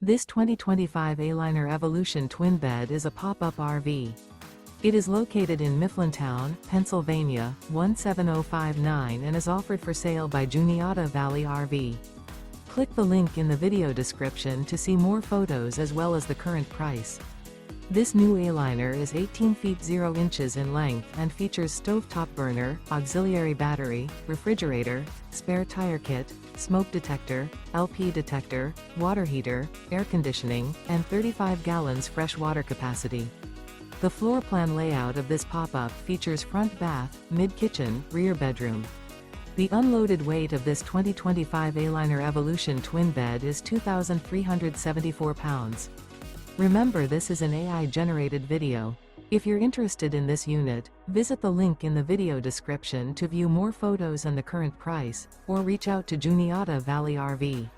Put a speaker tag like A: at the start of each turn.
A: This 2025 Aliner Evolution twin bed is a pop-up RV. It is located in Mifflintown, Pennsylvania, 17059 and is offered for sale by Juniata Valley RV. Click the link in the video description to see more photos as well as the current price. This new Aliner is 18 feet 0 inches in length and features stovetop burner, auxiliary battery, refrigerator, spare tire kit, smoke detector, LP detector, water heater, air conditioning, and 35 gallons fresh water capacity. The floor plan layout of this pop-up features front bath, mid-kitchen, rear bedroom. The unloaded weight of this 2025 Aliner Evolution twin bed is 2,374 pounds. Remember, this is an AI-generated video. If you're interested in this unit, visit the link in the video description to view more photos and the current price, or reach out to Juniata Valley RV.